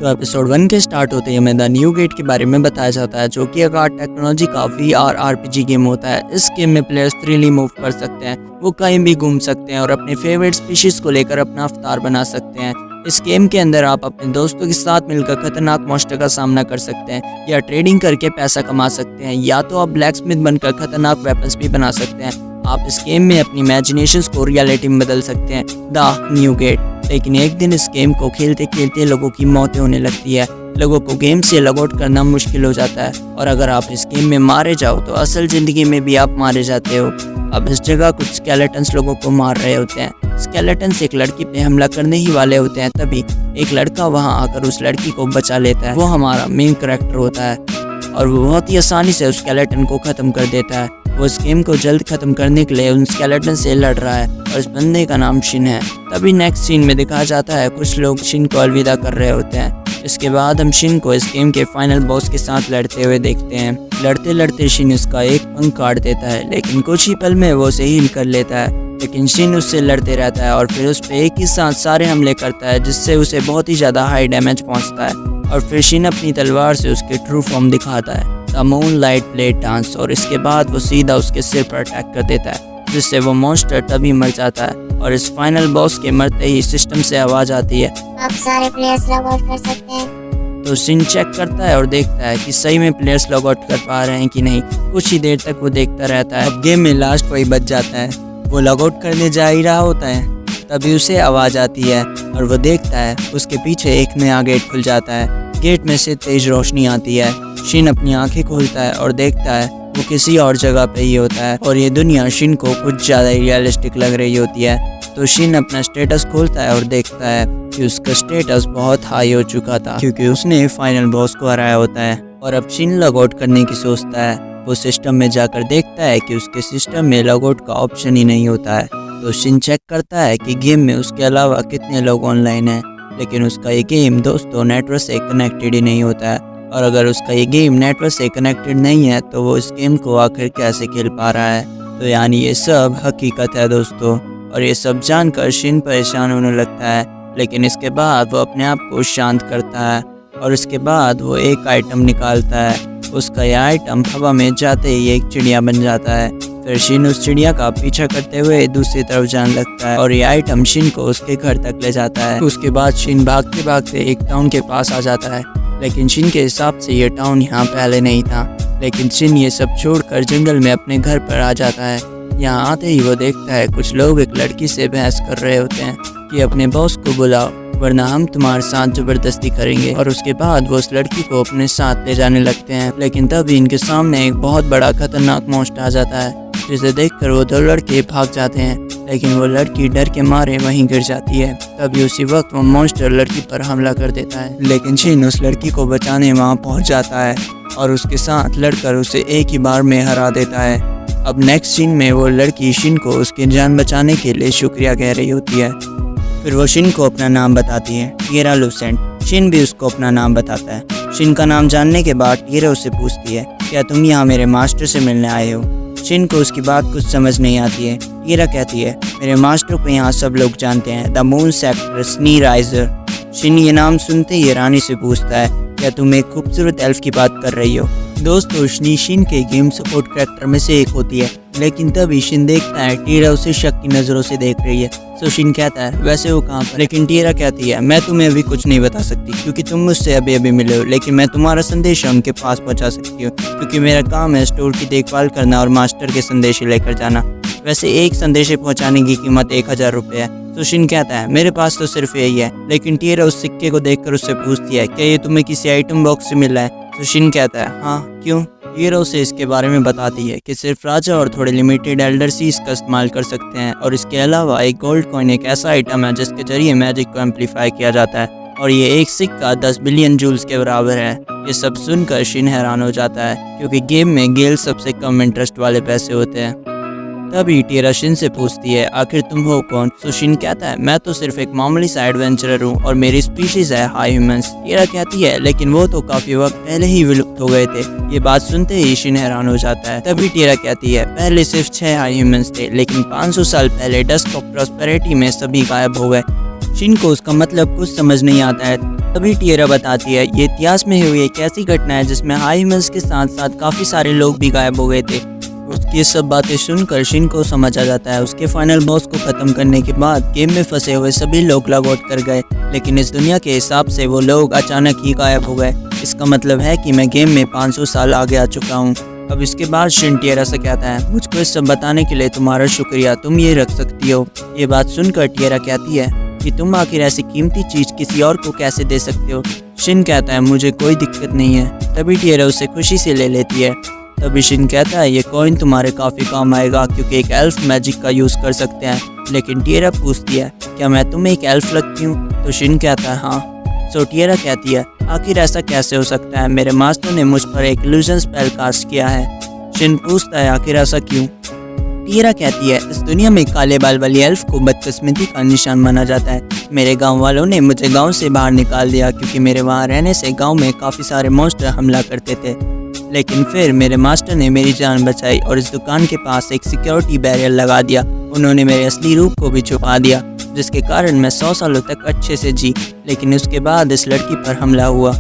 तो एपिसोड 1 के स्टार्ट होते ही हमें द न्यू गेट के बारे में बताया जाता है, जो कि एक आर्ट टेक्नोलॉजी का VR RPG गेम होता है। इस गेम में प्लेयर्स फ्रीली मूव कर सकते हैं, वो कहीं भी घूम सकते हैं और अपने फेवरेट स्पीशीज को लेकर अपना अवतार बना सकते हैं। इस गेम के अंदर आप अपने दोस्तों के साथ मिलकर खतरनाक मॉन्स्टर का सामना कर सकते हैं, या ट्रेडिंग करके पैसा कमा सकते हैं, या तो आप ब्लैक स्मिथ बनकर खतरनाक वेपन्स भी बना सकते हैं। आप इस गेम में अपनी इमेजिनेशंस को रियलिटी में बदल सकते हैं। The new gate. लेकिन एक दिन इस गेम को खेलते खेलते लोगों की मौतें होने लगती है। लोगों को गेम से लॉग आउट करना मुश्किल हो जाता है, और अगर आप इस गेम में मारे जाओ तो असल ज़िंदगी में भी आप मारे जाते हो। अब इस जगह कुछ स्केलेटन्स लोगों को मार रहे होते हैं। स्केलेटन्स एक लड़की पे हमला करने ही वाले होते हैं, तभी एक लड़का वहां आकर उस लड़की को बचा लेता है। वो हमारा मेन कैरेक्टर होता है और वो बहुत ही आसानी से उस स्केलेटन को ख़त्म कर देता है। वो इस गेम को जल्द ख़त्म करने के लिए उन स्केलेटन से लड़ रहा है, और इस बंदे का नाम शिन है। तभी नेक्स्ट सीन में दिखाया जाता है कुछ लोग शिन को अलविदा कर रहे होते हैं। इसके बाद हम शिन को इस गेम के फाइनल बॉस के साथ लड़ते हुए देखते हैं। लड़ते लड़ते शिन उसका एक पंख काट देता है, लेकिन कुछ ही पल में वो उसे हील कर लेता है। लेकिन शिन उससे लड़ते रहता है और फिर उस पर एक ही साथ सारे हमले करता है, जिससे उसे बहुत ही ज़्यादा हाई डैमेज पहुंचता है। और फिर शिन अपनी तलवार से उसके ट्रू फॉर्म दिखाता है, द मूनलाइट ब्लेड डांस, और इसके बाद वो सीधा उसके सिर पर अटैक कर देता है, जिससे वो मॉन्स्टर तभी मर जाता है। और इस फाइनल बॉस के मरते ही सिस्टम से आवाज़ आती है, आप सारे प्लेयर्स लॉग आउट कर सकते हैं। तो शिन चेक करता है और देखता है कि सही में प्लेयर्स लॉग आउट कर पा रहे हैं कि नहीं। कुछ ही देर तक वो देखता रहता है। अब गेम में लास्ट वही बच जाता है। वो लॉग आउट करने जा ही रहा होता है, तभी उसे आवाज़ आती है और वो देखता है उसके पीछे एक नया गेट खुल जाता है। गेट में से तेज रोशनी आती है। शिन अपनी आंखें खोलता है और देखता है वो किसी और जगह पे ही होता है, और ये दुनिया शिन को कुछ ज़्यादा रियलिस्टिक लग रही होती है। तो शिन अपना स्टेटस खोलता है और देखता है कि उसका स्टेटस बहुत हाई हो चुका था, क्योंकि उसने फाइनल बॉस को हराया होता है। और अब शिन लॉग आउट करने की सोचता है। वो सिस्टम में जाकर देखता है कि उसके सिस्टम में लॉग आउट का ऑप्शन ही नहीं होता है। तो शिन चेक करता है कि गेम में उसके अलावा कितने लोग ऑनलाइन हैं, लेकिन उसका ये गेम दोस्तों नेटवर्क से कनेक्टेड ही नहीं होता है। और अगर उसका ये गेम नेटवर्क से कनेक्टेड नहीं है तो वो इस गेम को आखिर कैसे खेल पा रहा है। तो यानी ये सब हकीकत है दोस्तों। और ये सब जानकर शिन परेशान होने लगता है, लेकिन इसके बाद वो अपने आप को शांत करता है और इसके बाद वो एक आइटम निकालता है। उसका यह आइटम हवा में जाते ही एक चिड़िया बन जाता है। फिर शिन उस चिड़िया का पीछा करते हुए दूसरी तरफ जाने लगता है, और ये आइटम शिन को उसके घर तक ले जाता है। उसके बाद शिन भागते भागते एक टाउन के पास आ जाता है, लेकिन शिन के हिसाब से ये टाउन यहाँ पहले नहीं था। लेकिन शिन ये सब छोड़कर जंगल में अपने घर पर आ जाता है। यहाँ आते ही वो देखता है कुछ लोग एक लड़की से बहस कर रहे होते हैं कि अपने बॉस को बुलाओ, वरना हम तुम्हारे साथ जबरदस्ती करेंगे। और उसके बाद वो उस लड़की को अपने साथ ले जाने लगते हैं। लेकिन तभी इनके सामने एक बहुत बड़ा खतरनाक मॉन्स्टर आ जाता है, जिसे देखकर वो दो लड़के भाग जाते हैं, लेकिन वो लड़की डर के मारे वहीं गिर जाती है। तभी उसी वक्त वो मॉन्स्टर लड़की पर हमला कर देता है, लेकिन शिन उस लड़की को बचाने वहाँ पहुँच जाता है और उसके साथ लड़कर उसे एक ही बार में हरा देता है। अब नेक्स्ट सीन में वो लड़की शिन को उसकी जान बचाने के लिए शुक्रिया कह रही होती है। फिर वो शिन को अपना नाम बताती है, टीरा लुसेंट। शिन भी उसको अपना नाम बताता है। शिन का नाम जानने के बाद टीरा उससे पूछती है, क्या तुम यहाँ मेरे मास्टर से मिलने आए हो? शिन को उसकी बात कुछ समझ नहीं आती है। टीरा कहती है, मेरे मास्टर को यहाँ सब लोग जानते हैं, द मून सेक्टर स्नी राइजर। शिन ये नाम सुनते ही रानी से पूछता है, क्या तुम एक खूबसूरत एल्फ की बात कर रही हो? दोस्तों स्नी शिन के गेम सपोर्ट कैरेक्टर में से एक होती है, लेकिन तभी शिन देखता है टीरा उसे शक की नज़रों से देख रही है। तो शिन कहता है, वैसे वो कहाँ पर? लेकिन टीरा कहती है, मैं तुम्हें अभी कुछ नहीं बता सकती, क्योंकि तुम मुझसे अभी अभी मिले हो, लेकिन मैं तुम्हारा संदेश उनके पास पहुँचा सकती हूँ, क्योंकि मेरा काम है स्टोर की देखभाल करना और मास्टर के संदेश लेकर जाना। वैसे एक संदेश पहुँचाने की कीमत 1000 रुपये है। तो शिन कहता है, मेरे पास तो सिर्फ यही है। लेकिन टीरा उस सिक्के को देखकर उससे पूछती है, क्या ये तुम्हें किसी आइटम बॉक्स से मिला है? तो शिन कहता है, हाँ, क्यों? टीरा उसे इसके बारे में बताती है कि सिर्फ राजा और थोड़े लिमिटेड एल्डर सीज का इस्तेमाल कर सकते हैं, और इसके अलावा एक गोल्ड कॉइन एक ऐसा आइटम है जिसके जरिए मैजिक को एम्पलीफाई किया जाता है, और ये एक सिक्का 10 बिलियन जूल्स के बराबर है। ये सब सुनकर शिन हैरान हो जाता है, क्योंकि गेम में गेल सबसे कम इंटरेस्ट वाले पैसे होते हैं। तभी टीरा शिन से पूछती है, आखिर तुम हो कौन? तो शिन कहता है, मैं तो सिर्फ एक मामूली सा एडवेंचरर हूँ और मेरी स्पीशीज है हाई ह्यूमंस। टीरा कहती है, लेकिन वो तो काफी वक्त पहले ही विलुप्त हो गए थे। ये बात सुनते ही शिन हैरान हो जाता है। तभी टीरा कहती है, पहले सिर्फ 6 हाई ह्यूमंस थे, लेकिन 500 साल पहले डस्क ऑफ प्रॉस्पेरिटी में सभी गायब हो गए। शिन को उसका मतलब कुछ समझ नहीं आता है। तभी टिएरा बताती है ये इतिहास में हुई एक ऐसी घटना है जिसमें हाई मिल्स के साथ साथ काफ़ी सारे लोग भी गायब हो गए थे। उसकी ये सब बातें सुनकर शिन को समझ आ जाता है। उसके फाइनल बॉस को ख़त्म करने के बाद गेम में फंसे हुए सभी लोग लॉग आउट कर गए, लेकिन इस दुनिया के हिसाब से वो लोग अचानक ही गायब हो गए। इसका मतलब है कि मैं गेम में 500 साल आगे आ चुका हूँ। अब इसके बाद शिन टिएरा से कहता है मुझको इस सब बताने के लिए तुम्हारा शुक्रिया, तुम ये रख सकती हो। ये बात सुनकर टिएरा कहती है कि तुम आखिर ऐसी कीमती चीज़ किसी और को कैसे दे सकते हो। शिन कहता है मुझे कोई दिक्कत नहीं है। तभी टिएरा उसे खुशी से ले लेती है। तभी शिन कहता है ये कॉइन तुम्हारे काफ़ी काम आएगा क्योंकि एक एल्फ मैजिक का यूज़ कर सकते हैं। लेकिन टिएरा पूछती है क्या मैं तुम्हें एक एल्फ लगती हूँ? तो शिन कहता है हाँ। सो टिएरा कहती है आखिर ऐसा कैसे हो सकता है, मेरे मास्टर ने मुझ पर एक इल्यूजन स्पेल कास्ट किया है। शिन पूछता है आखिर ऐसा क्यों? टिएरा कहती है इस दुनिया में काले बाल वाली एल्फ को बदकिस्मती का निशान माना जाता है। मेरे गांव वालों ने मुझे गांव से बाहर निकाल दिया क्योंकि मेरे वहां रहने से गांव में काफ़ी सारे मॉन्स्टर हमला करते थे। लेकिन फिर मेरे मास्टर ने मेरी जान बचाई और इस दुकान के पास एक सिक्योरिटी बैरियर लगा दिया। उन्होंने मेरे असली रूप को भी छुपा दिया, जिसके कारण मैं 100 सालों तक अच्छे से जी। लेकिन उसके बाद इस लड़की पर हमला हुआ।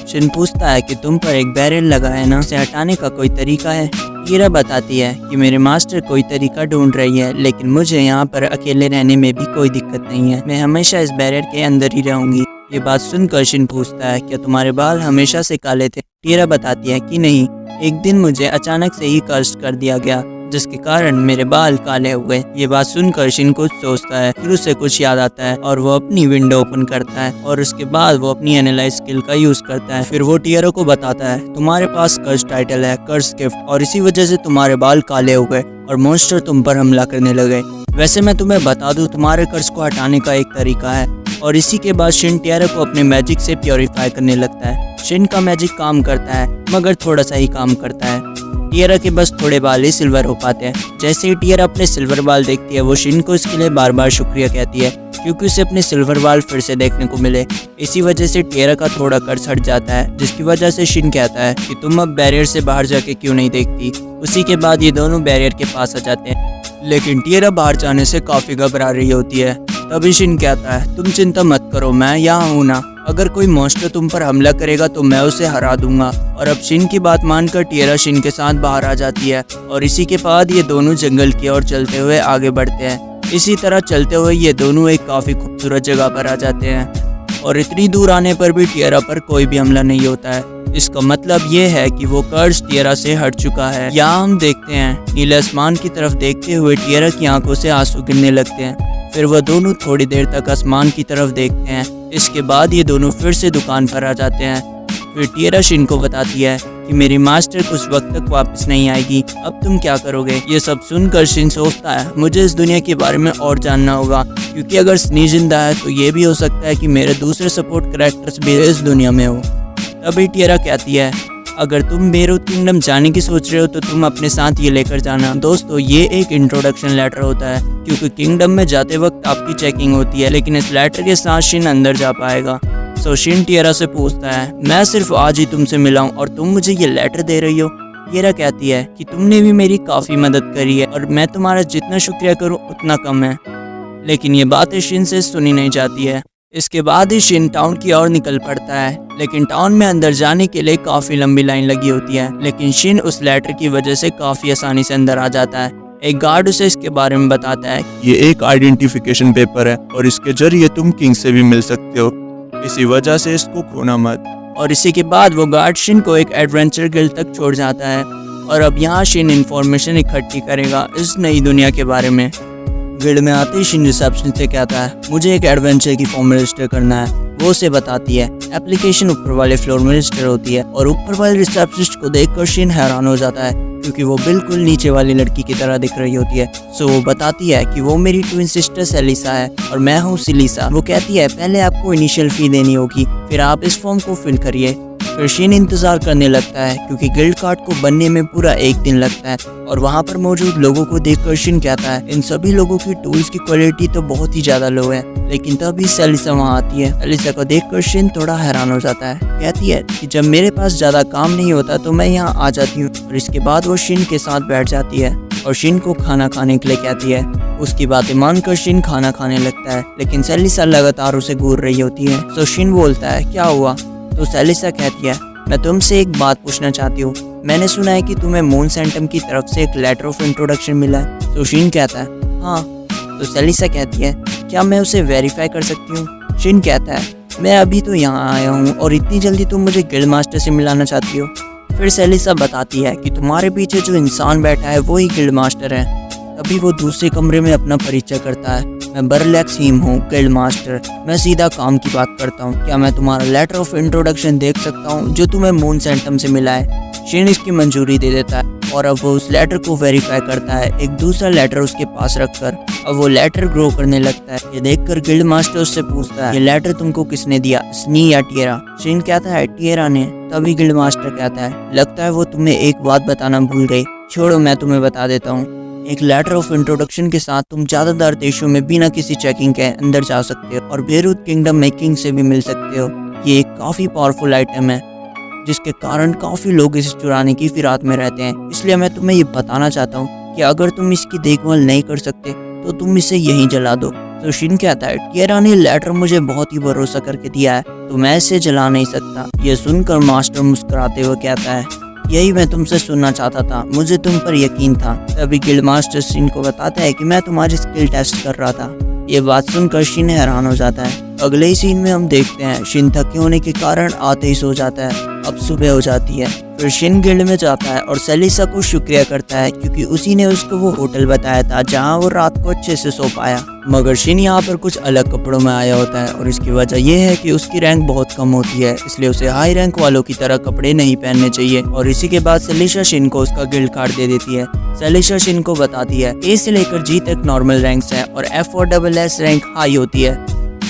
शिन पूछता है कि तुम पर एक बैरियर लगा है ना, उसे हटाने का कोई तरीका है? टिएरा बताती है कि मेरे मास्टर कोई तरीका ढूंढ रही है, लेकिन मुझे यहाँ पर अकेले रहने में भी कोई दिक्कत नहीं है। मैं हमेशा इस बैरियर के अंदर ही रहूंगी। ये बात सुनकर शिन पूछता है क्या तुम्हारे बाल हमेशा से काले थे? टिएरा बताती है कि नहीं, एक दिन मुझे अचानक से ही कर्स कर दिया गया जिसके कारण मेरे बाल काले हो गए। ये बात सुनकर शिन कुछ सोचता है, फिर उसे कुछ याद आता है और वो अपनी विंडो ओपन करता है और उसके बाद वो अपनी एनालाइज स्किल का यूज करता है। फिर वो टिएरा को बताता है तुम्हारे पास कर्स टाइटल है, कर्स गिफ्ट, और इसी वजह से तुम्हारे बाल काले हो गए और मॉन्स्टर तुम पर हमला करने लगे। वैसे मैं तुम्हें बता दूं तुम्हारे कर्स को हटाने का एक तरीका है। और इसी के बाद शिन टिएरा को अपने मैजिक से प्योरीफाई करने लगता है। शिन का मैजिक काम करता है मगर थोड़ा सा ही काम करता है। टिएरा के बस थोड़े बाल ही सिल्वर हो पाते हैं। जैसे ही टिएरा अपने सिल्वर बाल देखती है वो शिन को इसके लिए बार बार शुक्रिया कहती है क्योंकि उसे अपने सिल्वर बाल फिर से देखने को मिले। इसी वजह से टिएरा का थोड़ा कर्ज हट जाता है, जिसकी वजह से शिन कहता है कि तुम अब बैरियर से बाहर जाके क्यों नहीं देखती। उसी के बाद ये दोनों बैरियर के पास आ जाते हैं, लेकिन टिएरा बाहर जाने से काफ़ी घबरा रही होती है। तभी शिन कहता है तुम चिंता मत करो, मैं यहाँ हूँ ना, अगर कोई मॉन्स्टर तुम पर हमला करेगा तो मैं उसे हरा दूंगा। और अब शिन की बात मानकर टिएरा शिन के साथ बाहर आ जाती है और इसी के बाद ये दोनों जंगल की ओर चलते हुए आगे बढ़ते हैं। इसी तरह चलते हुए ये दोनों एक काफ़ी खूबसूरत जगह पर आ जाते हैं और इतनी दूर आने पर भी टिएरा पर कोई भी हमला नहीं होता है। इसका मतलब ये है कि वो कर्ज टिएरा से हट चुका है। यहाँ हम देखते हैं नीले आसमान की तरफ देखते हुए टिएरा की आंखों से आंसू गिरने लगते हैं। फिर वह दोनों थोड़ी देर तक आसमान की तरफ देखते हैं। इसके बाद ये दोनों फिर से दुकान पर आ जाते हैं। फिर टिएरा शिन को बताती है कि मेरी मास्टर कुछ वक्त तक वापस नहीं आएगी, अब तुम क्या करोगे? ये सब सुनकर शिन सोचता है मुझे इस दुनिया के बारे में और जानना होगा, क्योंकि अगर स्नी जिंदा है तो ये भी हो सकता है कि मेरे दूसरे सपोर्ट कैरेक्टर्स भी इस दुनिया में हो। तभी टिएरा कहती है अगर तुम मेरुत किंगडम जाने की सोच रहे हो तो तुम अपने साथ ये लेकर जाना। दोस्तों ये एक इंट्रोडक्शन लेटर होता है क्योंकि किंगडम में जाते वक्त आपकी चेकिंग होती है, लेकिन इस लेटर के साथ शिन अंदर जा पाएगा। सो शिन टिएरा से पूछता है मैं सिर्फ आज ही तुमसे मिला हूँ और तुम मुझे ये लेटर दे रही हो? टिएरा कहती है कि तुमने भी मेरी काफ़ी मदद करी है और मैं तुम्हारा जितना शुक्रिया करूँ उतना कम है। लेकिन ये बातें शिन से सुनी नहीं जाती है। इसके बाद ही शिन टाउन की ओर निकल पड़ता है, लेकिन टाउन में अंदर जाने के लिए काफ़ी लंबी लाइन लगी होती है। लेकिन शिन उस लेटर की वजह से काफ़ी आसानी से अंदर आ जाता है। एक गार्ड उसे इसके बारे में बताता है ये एक आइडेंटिफिकेशन पेपर है और इसके जरिए तुम किंग से भी मिल सकते हो, इसी वजह से इसको खोना मत। और इसी के बाद वो गार्ड शिन को एक एडवेंचर गिल्ड तक छोड़ जाता है और अब यहाँ शिन इन्फॉर्मेशन इकट्ठी करेगा इस नई दुनिया के बारे में। गिल्ड में आते ही शिन रिसेप्शन से कहता है मुझे एक एडवेंचर की फॉर्म रजिस्टर करना है। वो उसे बताती है एप्लीकेशन ऊपर वाले फ्लोर में रजिस्टर होती है और ऊपर वाले रिसेप्शनिस्ट को देखकर शिन हैरान हो जाता है क्योंकि वो बिल्कुल नीचे वाली लड़की की तरह दिख रही होती है। सो वो बताती है कि वो मेरी ट्विन सिस्टर सेलिसा है और मैं हूँ सिलिसा। वो कहती है पहले आपको इनिशियल फी देनी होगी, फिर आप इस फॉर्म को फिल करिए। फिर शिन इंतजार करने लगता है क्योंकि गिल्ड कार्ड को बनने में पूरा एक दिन लगता है और वहाँ पर मौजूद लोगों को देखकर शिन कहता है इन सभी लोगों की टूल्स की क्वालिटी तो बहुत ही ज़्यादा लो है। लेकिन तभी सेलिसा वहाँ आती है। सेलिसा को देखकर शिन थोड़ा हैरान हो जाता है। कहती है कि जब मेरे पास ज़्यादा काम नहीं होता तो मैं यहाँ आ जाती हूँ और इसके बाद वो शिन के साथ बैठ जाती है। और शिन को खाना खाने के लिए कहती है। उसकी बातें मानकर शिन खाना खाने लगता है, लेकिन सेलिसा लगातार उसे घूर रही होती है। तो शिन बोलता है क्या हुआ? तो सेलिसा कहती है मैं तुमसे एक बात पूछना चाहती हूँ। मैंने सुना है कि तुम्हें मून सेंटम की तरफ से एक लेटर ऑफ इंट्रोडक्शन मिला है। तो शिन कहता है हाँ। तो सेलिसा कहती है क्या मैं उसे वेरीफाई कर सकती हूँ? शिन कहता है मैं अभी तो यहाँ आया हूँ और इतनी जल्दी तुम मुझे गिल्ड मास्टर से मिलाना चाहती हो? फिर सेलिसा बताती है कि तुम्हारे पीछे जो इंसान बैठा है वो ही गिल्ड मास्टर है। तभी वो दूसरे कमरे में अपना परिचय करता है। मैं बरलेक्स हीम हूँ, गिल्ड मास्टर। मैं सीधा काम की बात करता हूँ। क्या मैं तुम्हारा लेटर ऑफ इंट्रोडक्शन देख सकता हूँ जो तुम्हें मून सेंटम से मिला है? शिन इसकी मंजूरी दे देता है और अब वो उस लेटर को वेरीफाई करता है, एक दूसरा लेटर उसके पास रखकर। अब वो लेटर ग्रो करने लगता है। ये देखकर गिल्ड मास्टर उससे पूछता है ये लेटर तुमको किसने दिया, स्नी या टिएरा? शिन कहता है टिएरा ने। तभी गिल्ड मास्टर कहता है लगता है वो तुम्हें एक बात बताना भूल गई। छोड़ो मैं तुम्हें बता देता हूँ। एक लेटर ऑफ इंट्रोडक्शन के साथ तुम ज़्यादातर देशों में बिना किसी चेकिंग के अंदर जा सकते हो और बेरूत किंगडम में किंग से भी मिल सकते हो। ये एक काफ़ी पावरफुल आइटम है जिसके कारण काफ़ी लोग इसे चुराने की फिराक में रहते हैं। इसलिए मैं तुम्हें ये बताना चाहता हूँ कि अगर तुम इसकी देखभाल नहीं कर सकते तो तुम इसे यहीं जला दो। तो शिन कहता है टिएरा ने लेटर मुझे बहुत ही भरोसा करके दिया है तो मैं इसे जला नहीं सकता। ये सुनकर मास्टर मुस्कुराते हुए कहता है यही मैं तुमसे सुनना चाहता था, मुझे तुम पर यकीन था। तभी गिल्ड मास्टर शिन को बताता है कि मैं तुम्हारी स्किल टेस्ट कर रहा था। ये बात सुनकर शिन हैरान हो जाता है। अगले ही सीन में हम देखते हैं शिन थके होने के कारण आते ही सो जाता है। अब सुबह हो जाती है। फिर शिन गिल्ड में जाता है और सेलिसा को शुक्रिया करता है क्योंकि उसी ने उसको वो होटल बताया था जहां वो रात को अच्छे से सो पाया। मगर शिन यहाँ पर कुछ अलग कपड़ों में आया होता है और इसकी वजह यह है कि उसकी रैंक बहुत कम होती है, इसलिए उसे हाई रैंक वालों की तरह कपड़े नहीं पहनने चाहिए। और इसी के बाद सेलिसा शिन को उसका गिल्ड कार्ड दे देती है। सेलिसा शिन को बताती है ए से लेकर जी तक नॉर्मल रैंक्स हैं और F और SS रैंक हाई होती है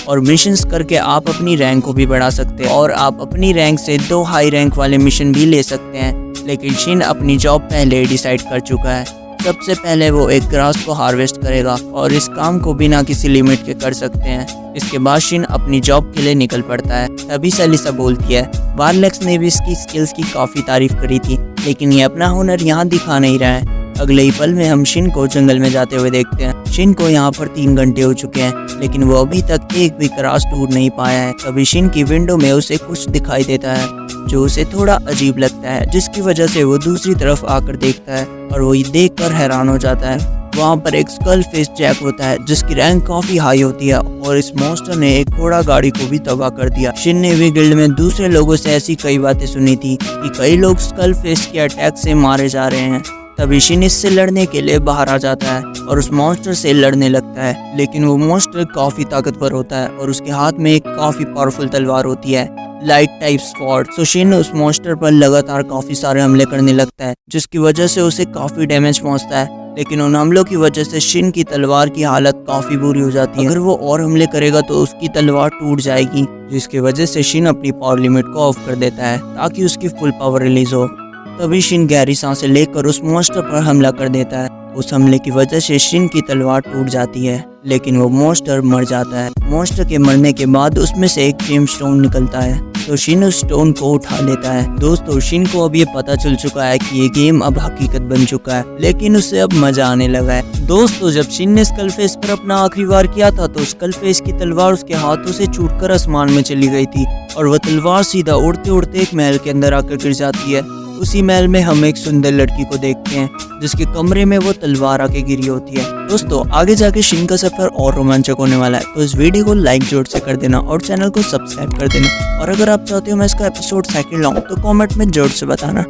और मिशंस करके आप अपनी रैंक को भी बढ़ा सकते हैं और आप अपनी रैंक से 2 हाई रैंक वाले मिशन भी ले सकते हैं। लेकिन शिन अपनी जॉब पहले डिसाइड कर चुका है। सबसे पहले वो एक ग्रास को हार्वेस्ट करेगा और इस काम को बिना किसी लिमिट के कर सकते हैं। इसके बाद शिन अपनी जॉब के लिए निकल पड़ता है। तभी सेलिसा बोलती है बारलेक्स ने भी इसकी स्किल्स की काफ़ी तारीफ करी थी लेकिन ये अपना हुनर यहाँ दिखा नहीं रहा है। अगले ही पल में हम शिन को जंगल में जाते हुए देखते हैं। शिन को यहाँ पर 3 घंटे हो चुके हैं लेकिन वो अभी तक एक भी ग्रास ढूंढ नहीं पाया है। तभी शिन की विंडो में उसे कुछ दिखाई देता है जो उसे थोड़ा अजीब लगता है, जिसकी वजह से वो दूसरी तरफ आकर देखता है और वो ये देखकर हैरान हो जाता है। वहाँ पर एक स्कल फेस जैक होता है जिसकी रैंक काफी हाई होती है और इस मॉन्स्टर ने एक घोड़ा गाड़ी को भी तबाह कर दिया। शिन ने भी गिल्ड में दूसरे लोगों से ऐसी कई बातें सुनी थी कि कई लोग स्कल फेस के अटैक से मारे जा रहे हैं। तभी शिन इससे लड़ने के लिए बाहर आ जाता है और उस मॉन्स्टर से लड़ने लगता है, लेकिन वो मॉन्स्टर काफी ताकतवर होता है और उसके हाथ में एक काफी पावरफुल तलवार होती है, लाइट टाइप स्वॉर्ड। तो शिन उस मॉन्स्टर पर लगातार काफी सारे हमले करने लगता है जिसकी वजह से उसे काफी डैमेज पहुंचता है। लेकिन उन हमलों की वजह से शिन की तलवार की हालत काफी बुरी हो जाती है। अगर वो और हमले करेगा तो उसकी तलवार टूट जाएगी, जिसकी वजह से शिन अपनी पावर लिमिट को ऑफ कर देता है ताकि उसकी फुल पावर रिलीज हो। तभी शिन गहरी सांसें लेकर उस मॉन्स्टर पर हमला कर देता है। उस हमले की वजह से शिन की तलवार टूट जाती है लेकिन वो मॉन्स्टर मर जाता है। मॉन्स्टर के मरने के बाद उसमें से एक जेम स्टोन निकलता है तो शिन उस स्टोन को उठा लेता है। दोस्तों शिन को अब ये पता चल चुका है कि ये गेम अब हकीकत बन चुका है, लेकिन उसे अब मजा आने लगा है। दोस्तों जब शिन ने स्कलफेस पर अपना आखिरी वार किया था तो स्कलफेस की तलवार उसके हाथों से छूटकर आसमान में चली गई थी और वह तलवार सीधा उड़ते उड़ते एक महल के अंदर आकर गिर जाती है। उसी महल में हम एक सुंदर लड़की को देखते हैं जिसके कमरे में वो तलवार आके गिरी होती है। दोस्तों आगे जाके शिन का सफर और रोमांचक होने वाला है, तो इस वीडियो को लाइक जोर से कर देना और चैनल को सब्सक्राइब कर देना। और अगर आप चाहते हो मैं इसका एपिसोड सेकंड लाऊं तो कमेंट में जोर से बताना।